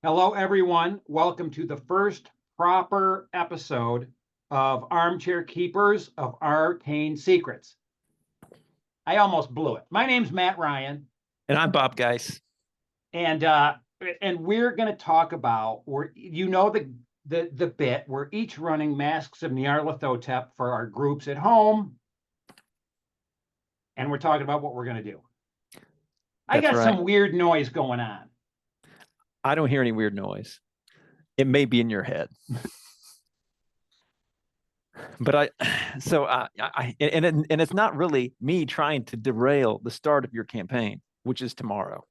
Hello, everyone. Welcome to the first proper episode of Armchair Keepers of Arcane Secrets. I almost blew it. My name's Matt Ryan, And I'm Bob Geis. and we're going to talk about the bit. We're each running Masks of Nyarlathotep for our groups at home, and we're talking about what we're going to do. I got some weird noise going on. I don't hear any weird noise. It may be in your head. But it's not really me trying to derail the start of your campaign, which is tomorrow.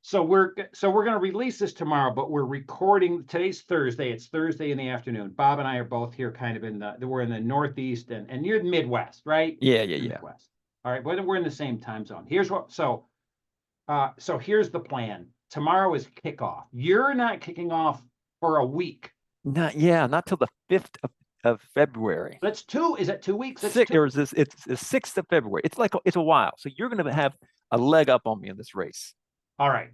So we're going to release this tomorrow, but we're recording. Today's Thursday. It's Thursday in the afternoon. Bob and I are both here, kind of we're in the Northeast and you're the Midwest, right? Yeah. Midwest. All right, but we're in the same time zone. So here's the plan. Tomorrow is kickoff. You're not kicking off for a week. Not till the 5th of February. That's two. Is it 2 weeks? It's the 6th of February. It's a while. So you're going to have a leg up on me in this race. All right.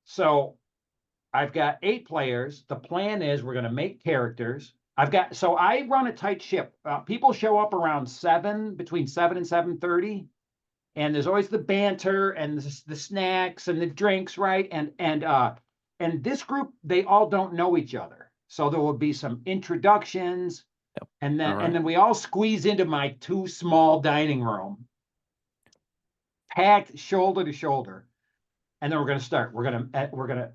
So I've got 8 players. The plan is we're going to make characters. I run a tight ship. People show up around between 7 and 7:30. And there's always the banter and the snacks and the drinks, right? And this group, they all don't know each other. So there will be some introductions. Yep. And then we all squeeze into my 2 small dining room, packed shoulder to shoulder. And then we're going to start.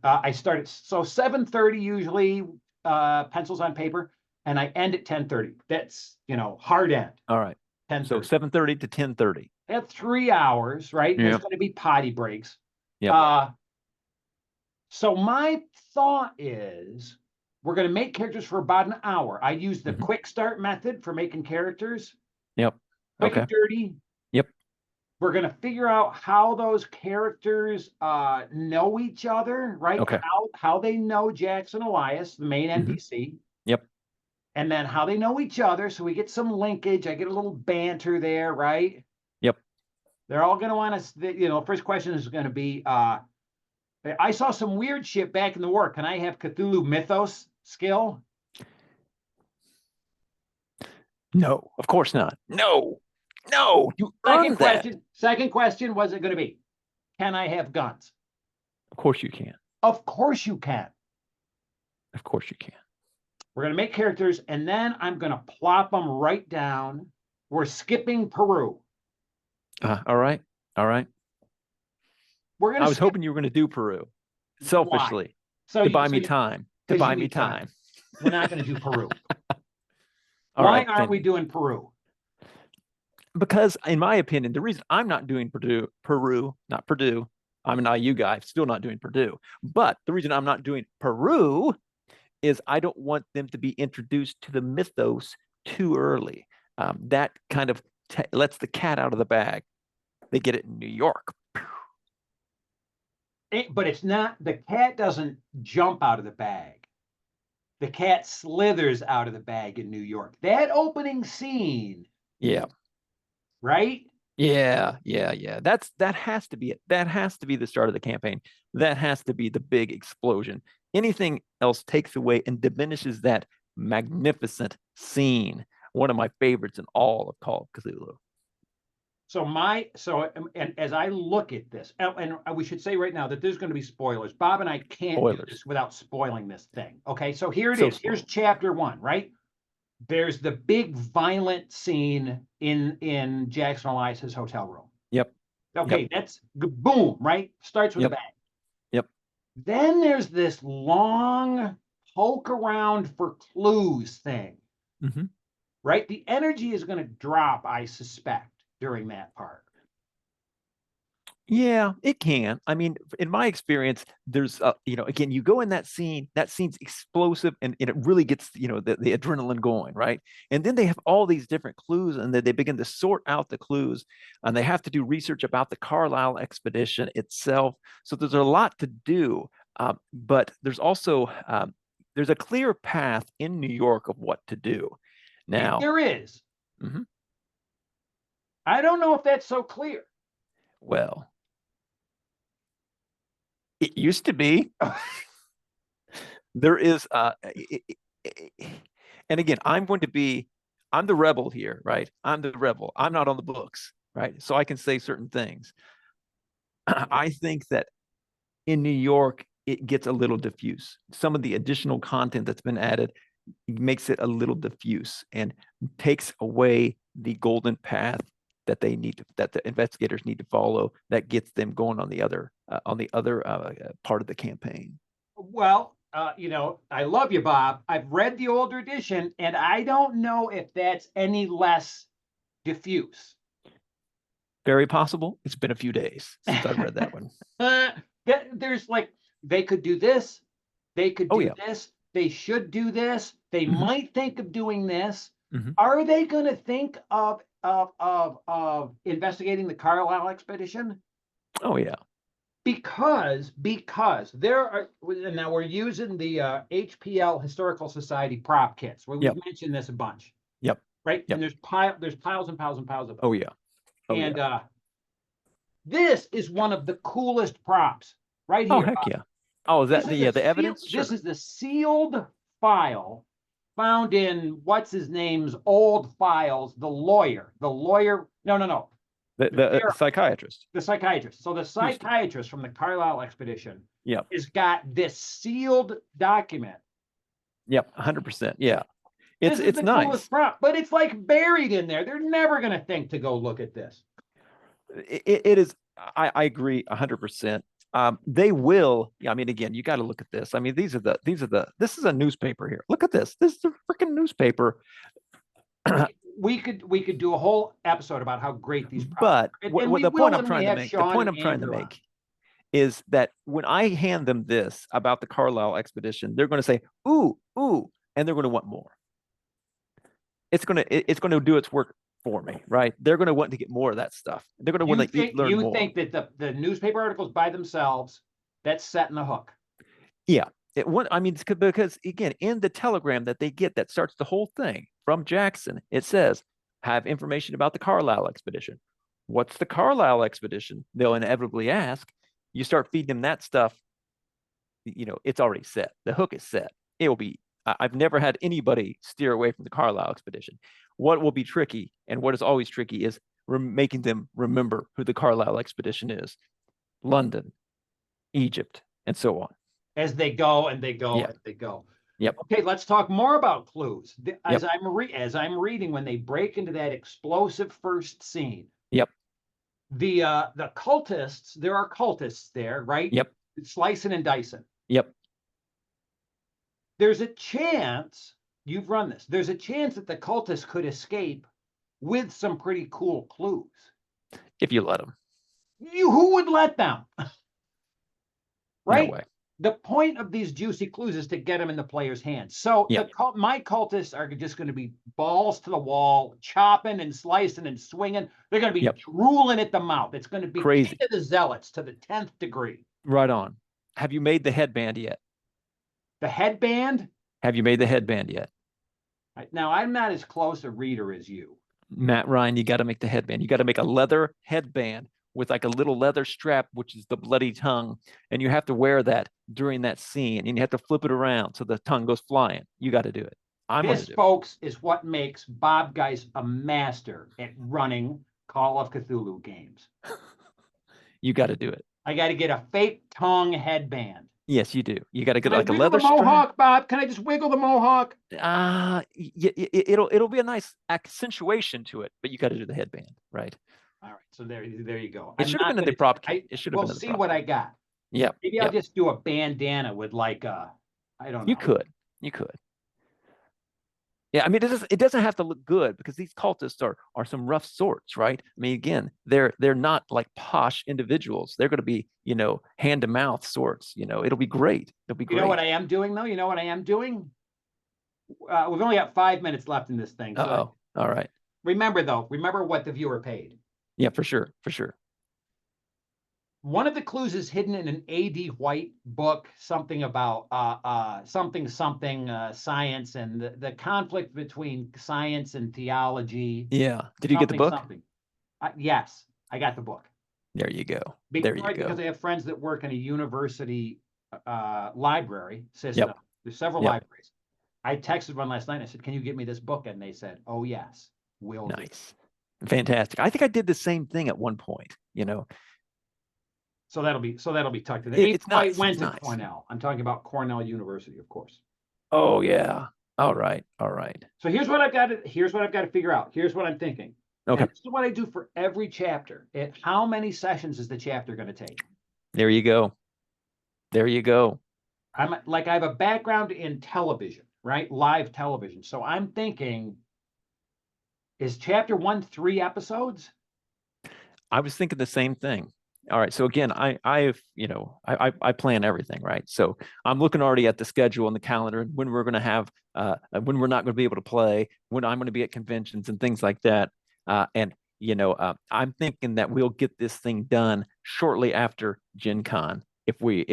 I start at 7:30 usually, pencils on paper, and I end at 10:30. That's, hard end. All right. 10:30. So 7:30 to 10:30. At 3 hours, right? Yep. There's going to be potty breaks. Yep. So my thought is we're going to make characters for about an hour. I use the quick start method for making characters. Yep. Quick and dirty. Yep. We're going to figure out how those characters know each other, right? Okay. How they know Jackson Elias, the main NPC. Yep. And then how they know each other. So we get some linkage. I get a little banter there, right? Yep. They're all going to want to, first question is going to be, I saw some weird shit back in the war. Can I have Cthulhu mythos skill? No, of course not. No. You Second question. Second question, what's it going to be? Can I have guns? Of course you can. Of course you can. Of course you can. We're going to make characters, and then I'm going to plop them right down. We're skipping Peru. All right. I was hoping you were going to do Peru, selfishly, to buy me time. We're not going to do Peru. Why aren't we doing Peru? Because, in my opinion, the reason I'm not doing Peru, not Purdue, I'm an IU guy, still not doing Purdue. But the reason I'm not doing Peru is I don't want them to be introduced to the mythos too early. That kind of lets the cat out of the bag. They get it in New York. But it's not, the cat doesn't jump out of the bag. The cat slithers out of the bag in New York. That opening scene. Yeah. Right? Yeah. That has to be it. That has to be the start of the campaign. That has to be the big explosion. Anything else takes away and diminishes that magnificent scene. One of my favorites in all of Call of Cthulhu. And as I look at this, and we should say right now that there's going to be spoilers. Bob and I can't do this without spoiling this thing. Okay, so here it is. Here's chapter 1, right? There's the big violent scene in Jackson Elias's hotel room. Yep. Okay, that's boom, right? Starts with a bang. Yep. Then there's this long poke around for clues thing. Right? The energy is going to drop, I suspect, during that part. Yeah, it can. I mean, in my experience, there's, again, you go in that scene's explosive and it really gets, the adrenaline going, right? And then they have all these different clues and then they begin to sort out the clues and they have to do research about the Carlisle expedition itself. So there's a lot to do, but there's also, there's a clear path in New York of what to do. Now, there is. I don't know if that's so clear. Well, it used to be. There is, and again, I'm the rebel here, right? I'm the rebel. I'm not on the books, right? So I can say certain things. I think that in New York, it gets a little diffuse. Some of the additional content that's been added makes it a little diffuse and takes away the golden path that that the investigators need to follow, that gets them going on the other part of the campaign. Well, I love you, Bob. I've read the older edition, and I don't know if that's any less diffuse. Very possible. It's been a few days since I've read that one. There's like, they could do this, they could do this, they should do this, they might think of doing this. Are they going to think of investigating the Carlisle expedition? Oh yeah. Because there are, now we're using the HPL Historical Society prop kits. We've mentioned this a bunch. Yep. Right. Yep. And there's piles and piles and piles of them. Oh yeah. Oh, and this is one of the coolest props right here. Oh heck yeah. Oh, is that the evidence? This is the sealed file found in what's his name's old files. The lawyer. No. The psychiatrist. The psychiatrist. So the psychiatrist from the Carlisle expedition has got this sealed document. Yep, 100%. Yeah. It's the nice. Coolest prop, but it's like buried in there. They're never going to think to go look at this. It is. I agree 100%. They will. I mean, again, you got to look at this. I mean, this is a newspaper here. Look at this. This is a freaking newspaper. We could do a whole episode about how great these props are. But the point I'm trying to make is that when I hand them this about the Carlisle expedition, they're going to say, ooh, and they're going to want more. It's going to do its work for me, right? They're going to want to get more of that stuff. They're going to want to learn more. You think that the newspaper articles by themselves, that's setting the hook? Yeah. It's because again, in the telegram that they get that starts the whole thing from Jackson, it says, have information about the Carlisle expedition. What's the Carlisle expedition? They'll inevitably ask. You start feeding them that stuff, it's already set. The hook is set. It will be. I've never had anybody steer away from the Carlisle expedition. What will be tricky, and what is always tricky, is making them remember who the Carlisle expedition is. London, Egypt, and so on. As they go and they go and they go. Yep. Okay, let's talk more about clues. As I'm reading, when they break into that explosive first scene. Yep. The cultists, there are cultists there, right? Yep. Slicing and dicing. Yep. There's a chance, you've run this, there's a chance that the cultists could escape with some pretty cool clues. If you let them. Who would let them? Right? No way. The point of these juicy clues is to get them in the player's hands. So my cultists are just going to be balls to the wall, chopping and slicing and swinging. They're going to be drooling at the mouth. It's going to be crazy. To the zealots to the 10th degree. Right on. Have you made the headband yet? The headband? Have you made the headband yet? Now, I'm not as close a reader as you. Matt Ryan, you got to make the headband. You got to make a leather headband with like a little leather strap, which is the bloody tongue. And you have to wear that during that scene. And you have to flip it around so the tongue goes flying. You got to do it. This, folks, is what makes Bob Geis a master at running Call of Cthulhu games. You got to do it. I got to get a fake tongue headband. Yes, you do. You got to get like a leather strap. Mohawk, Bob. Can I just wiggle the mohawk? It'll be a nice accentuation to it, but you got to do the headband, right? All right, so there you go. It should have been in the prop kit. It should have been. We'll see what I got. Yeah. Maybe I'll just do a bandana with like I don't know. You could. Yeah, I mean, it doesn't have to look good because these cultists are some rough sorts, right? I mean, again, they're not like posh individuals. They're going to be, hand to mouth sorts. It'll be great. It'll be great. You know what I am doing though? You know what I am doing? We've only got 5 minutes left in this thing. So all right. Remember what the viewer paid. Yeah, for sure. One of the clues is hidden in an A.D. White book, something about science and the conflict between science and theology. Yeah. Did you get the book? Yes, I got the book. There you go. Because I have friends that work in a university library system. Yep. There's several Yep. libraries. I texted one last night. And I said, "Can you get me this book?" And they said, "Oh yes, will do." Nice. Fantastic. I think I did the same thing at one point, you know. So that'll be tucked in. It It, ain't it's quite nice. went It's to nice. Cornell. I'm talking about Cornell University, of course. Oh yeah. All right. All right. So here's what I've got to figure out. Here's what I'm thinking. Okay. And this is what I do for every chapter. How many sessions is the chapter going to take? There you go. There you go. I have a background in television, right? Live television. So I'm thinking, is chapter 1 3 episodes? I was thinking the same thing. All right. So again, I've, I plan everything, right? So I'm looking already at the schedule and the calendar when we're going to have, when we're not going to be able to play, when I'm going to be at conventions and things like that. And I'm thinking that we'll get this thing done shortly after Gen Con if we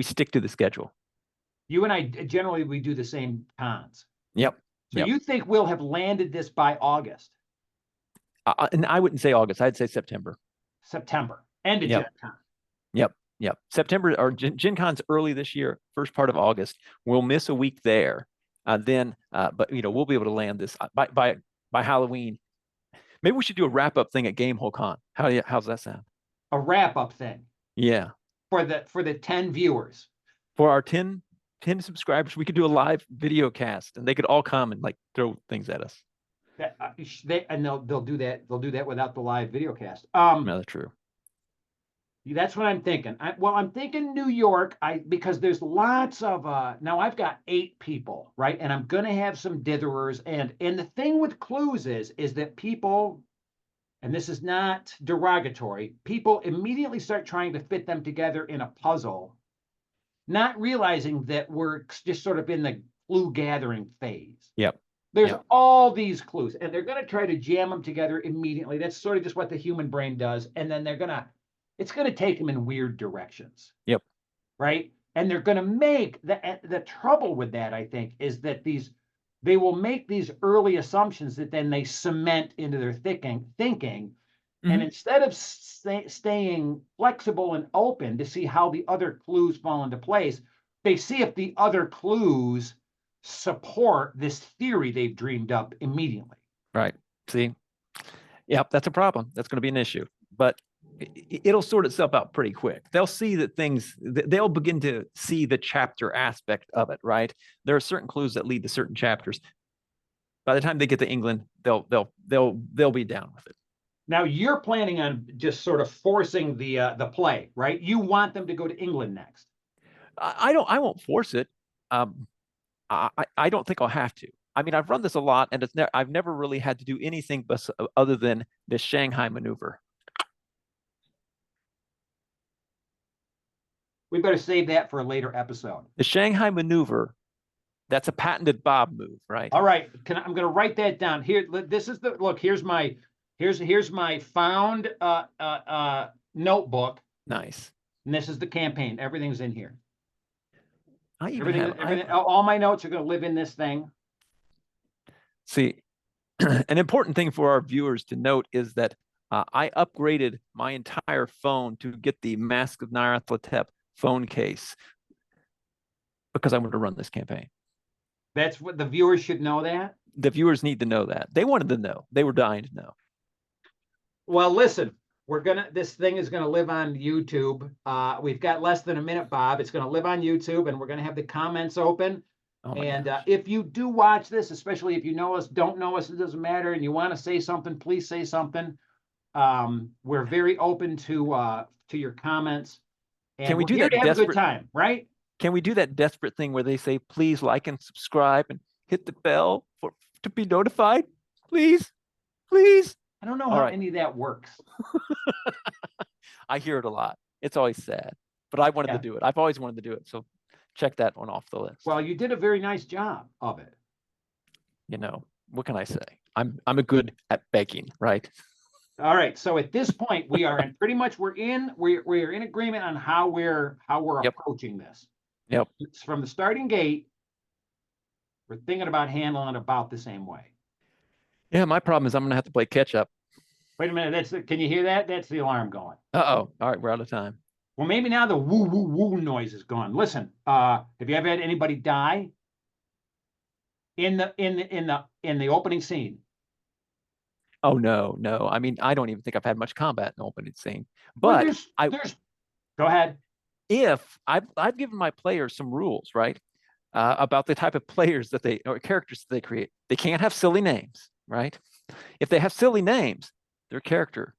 stick to the schedule. You and I generally we do the same cons. Yep. So Yep. you think we'll have landed this by August, And I wouldn't say August. I'd say September. September, end of Yep. Gen Con? Yep. Yep. September or Gen Con's early this year, first part of August. We'll miss a week there. But we'll be able to land this by Halloween. Maybe we should do a wrap up thing at Gamehole Con. How's that sound? A wrap up thing Yeah. for the 10 viewers. For our 10 subscribers, we could do a live video cast and they could all come and like throw things at us. They'll do that. They'll do that without the live video cast. No, that's true. That's what I'm thinking. I'm thinking New York. Because there's lots of now I've got 8 people, right? And I'm gonna have some ditherers. And the thing with clues is that people, and this is not derogatory, people immediately start trying to fit them together in a puzzle, not realizing that we're just sort of in the clue gathering phase. Yep. There's Yep. all these clues, and they're going to try to jam them together immediately. That's sort of just what the human brain does. And then it's going to take them in weird directions. Yep. Right. And they're going to make the trouble with that, I think, is that they will make these early assumptions that then they cement into their thinking. Mm-hmm. And instead of staying flexible and open to see how the other clues fall into place, they see if the other clues support this theory they've dreamed up immediately. Right. See? Yep, that's a problem. That's going to be an issue. But it'll sort itself out pretty quick. They'll see that they'll begin to see the chapter aspect of it, right? There are certain clues that lead to certain chapters. By the time they get to England, they'll be down with it. Now you're planning on just sort of forcing the play, right? You want them to go to England next. I won't force it. I don't think I'll have to. I mean, I've run this a lot, and I've never really had to do anything other than the Shanghai maneuver. We better save that for a later episode. The Shanghai maneuver, that's a patented Bob move, right? All right, I'm going to write that down here. This is here's my found notebook. Nice. And this is the campaign. Everything's in here. Everything, all my notes are going to live in this thing. See, an important thing for our viewers to note is that I upgraded my entire phone to get the Mask of Nyarlathotep phone case because I wanted to run this campaign. That's what the viewers should know. That the viewers need to know that. They wanted to know. They were dying to know. Well, listen, this thing is gonna live on YouTube. We've got less than a minute, Bob. It's gonna live on YouTube, and we're gonna have the comments open. Oh and if you do watch this, especially if you know us, don't know us, it doesn't matter, and you want to say something, please say something. We're very open to your comments. And can we do that? To have a good time, right? Can we do that desperate thing where they say, please like and subscribe and hit the bell to be notified? Please, please. I don't know how any of that works. I hear it a lot. It's always sad, but I wanted to do it. I've always wanted to do it. So check that one off the list. Well, you did a very nice job of it. What can I say? I'm a good at begging, right? All right. So at this point, we are in pretty much we're in agreement on how we're approaching this. Yep. It's from the starting gate. We're thinking about handling it about the same way. Yeah, my problem is I'm gonna have to play catch up. Wait a minute. Can you hear that? That's the alarm going. Uh-oh. All right, we're out of time. Well, maybe now the woo woo woo noise is gone. Listen, have you ever had anybody die in the opening scene? Oh no, no. I mean, I don't even think I've had much combat in the opening scene. Well, But I there's go ahead. if I've given my players some rules, right? About the type of players that they or characters that they create. They can't have silly names, right? If they have silly names, their character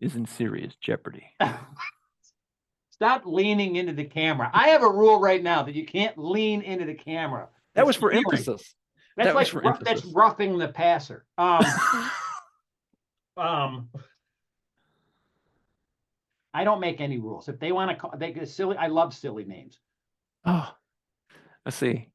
is in serious jeopardy. Stop leaning into the camera. I have a rule right now that you can't lean into the camera. That It's was for steering. emphasis. That's That was like for that's emphasis. roughing the passer. Um, I don't make any rules. If they want to call, they get silly. I love silly names. Oh, let's see.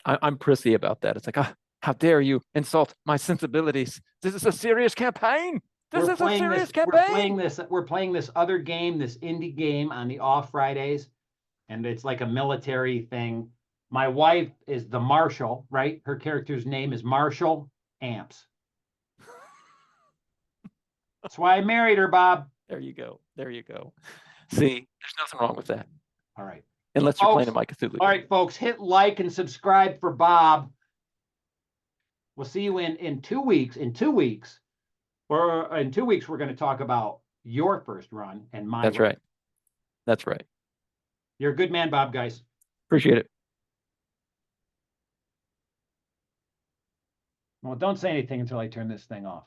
I'm prissy about that. It's like, how dare you insult my sensibilities? This is a serious campaign. This is a serious campaign. We're playing this other game, this indie game on the off Fridays, and it's like a military thing. My wife is the Marshal, right? Her character's name is Marshall Amps. That's why I married her, Bob. There you go. There you go. See, there's nothing wrong with that. All right. Unless you're playing a my Cthulhu. All right, folks, hit like and subscribe for Bob. We'll see you in 2 weeks. In 2 weeks, or in 2 weeks, we're going to talk about your first run and my That's run. right. That's right. You're a good man, Bob, guys. Appreciate it. Well, don't say anything until I turn this thing off.